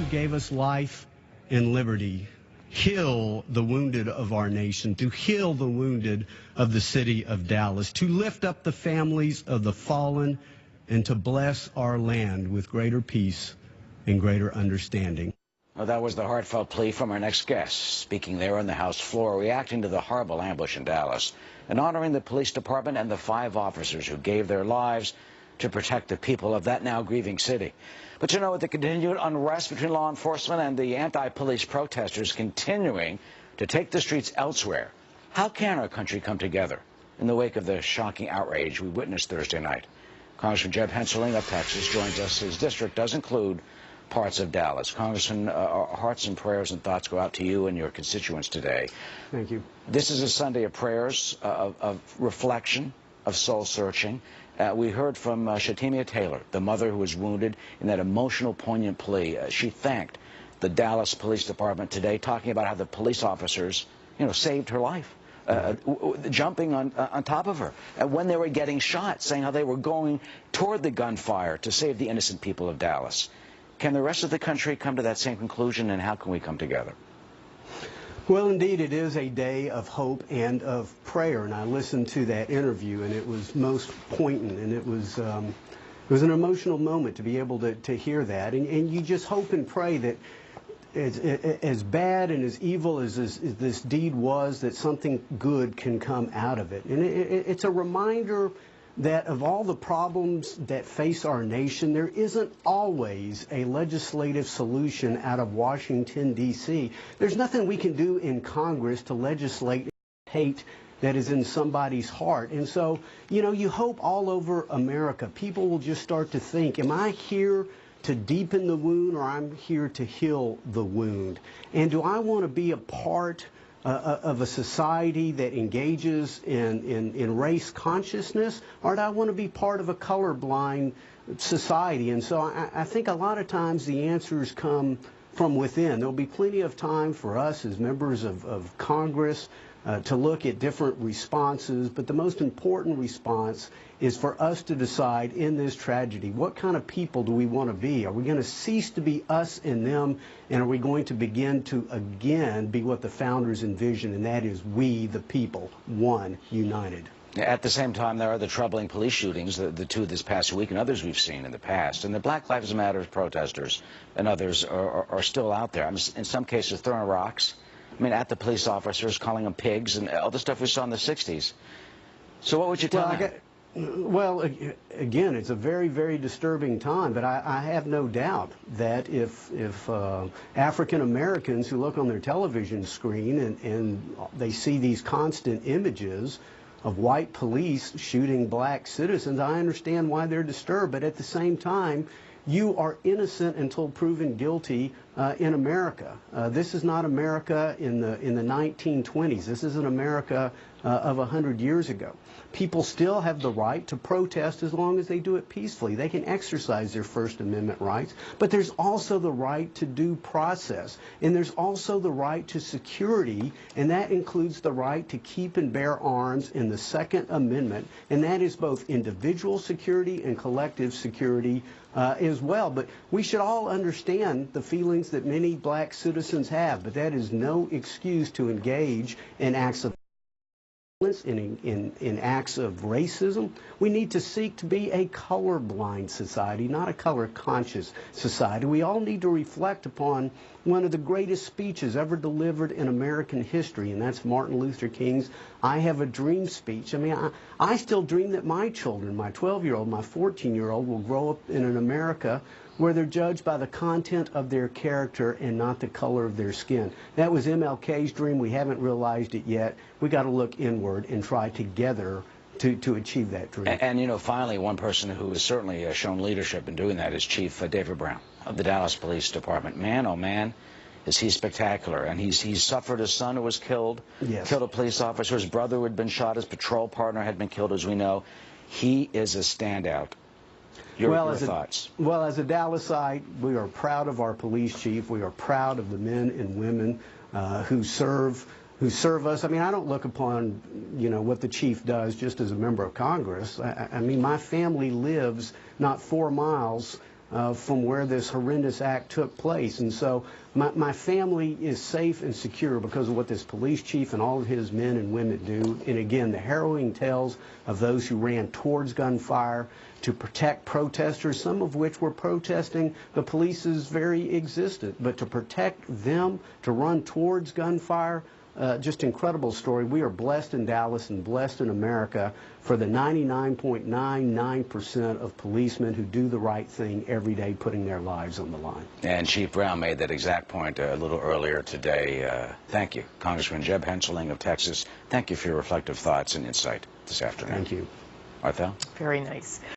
who gave us life and liberty, heal the wounded of our nation, to heal the wounded of the city of Dallas, to lift up the families of the fallen, and to bless our land with greater peace and greater understanding. Well, that was the heartfelt plea from our next guest, speaking there on the House floor, reacting to the horrible ambush in Dallas and honoring the police department and the 5 officers who gave their lives to protect the people of that now grieving city. But you know, with the continued unrest between law enforcement and the anti-police protesters continuing to take the streets elsewhere, how can our country come together in the wake of the shocking outrage we witnessed Thursday night? Congressman Jeb Hensarling of Texas joins us. His district does include parts of Dallas. Congressman, our hearts and prayers and thoughts go out to you and your constituents today. Thank you. This is a Sunday of prayers, of reflection, of soul searching. We heard from Shatimia Taylor, the mother who was wounded, in that emotional, poignant plea. She thanked the Dallas Police Department today, talking about how the police officers, saved her life. Jumping on top of her when they were getting shot, saying how they were going toward the gunfire to save the innocent people of Dallas. Can the rest of the country come to that same conclusion, and how can we come together? Well, indeed, it is a day of hope and of prayer, and I listened to that interview, and it was most poignant, and it was an emotional moment to be able to hear that, and you just hope and pray that as bad and as evil as this deed was, that something good can come out of it. And it's a reminder that of all the problems that face our nation, there isn't always a legislative solution out of Washington, D.C. There's nothing we can do in Congress to legislate hate that is in somebody's heart. And so, you hope all over America, people will just start to think, am I here to deepen the wound, or I'm here to heal the wound? And do I want to be a part of a society that engages in race consciousness, or do I want to be part of a colorblind society? And so I think a lot of times the answers come from within. There'll be plenty of time for us as members of Congress to look at different responses, but the most important response is for us to decide in this tragedy, what kind of people do we want to be? Are we going to cease to be us and them, and are we going to begin to again be what the founders envisioned, and that is we, the people, one, united? At the same time, there are the troubling police shootings, the 2 this past week and others we've seen in the past. And the Black Lives Matter protesters and others are still out there. In some cases, throwing rocks. At the police officers, calling them pigs, and all the stuff we saw in the 60s. So what would you tell them? Well, again, it's a very, very disturbing time, but I have no doubt that if African Americans who look on their television screen and they see these constant images of white police shooting black citizens, I understand why they're disturbed, but at the same time, you are innocent until proven guilty in America. This is not America in the 1920s. This is an America of 100 years ago. People still have the right to protest as long as they do it peacefully. They can exercise their First Amendment rights, but there's also the right to due process, and there's also the right to security, and that includes the right to keep and bear arms in the Second Amendment, and that is both individual security and collective security as well. But we should all understand the feelings that many black citizens have, but that is no excuse to engage in acts of in acts of racism. We need to seek to be a colorblind society, not a color-conscious society. We all need to reflect upon one of the greatest speeches ever delivered in American history, and that's Martin Luther King's I Have a Dream speech. I still dream that my children, my 12-year-old, my 14-year-old, will grow up in an America where they're judged by the content of their character and not the color of their skin. That was MLK's dream. We haven't realized it yet. We got to look inward and try together to achieve that dream. And finally, one person who has certainly shown leadership in doing that is Chief David Brown of the Dallas Police Department. Man, oh man, is he spectacular. And he's suffered a son who was killed, yes. Killed a police officer. His brother who had been shot, his patrol partner had been killed, as we know. He is a standout. Your thoughts? Well, as a Dallasite, we are proud of our police chief. We are proud of the men and women who serve us. I don't look upon, what the chief does just as a member of Congress. My family lives not 4 miles from where this horrendous act took place. And so my family is safe and secure because of what this police chief and all of his men and women do. And again, the harrowing tales of those who ran towards gunfire to protect protesters, some of which were protesting the police's very existence. But to protect them, to run towards gunfire, just incredible story. We are blessed in Dallas and blessed in America for the 99.99% of policemen who do the right thing every day, putting their lives on the line. And Chief Brown made that exact point a little earlier today. Thank you, Congressman Jeb Hensarling of Texas. Thank you for your reflective thoughts and insight this afternoon. Thank you. Martha? Very nice.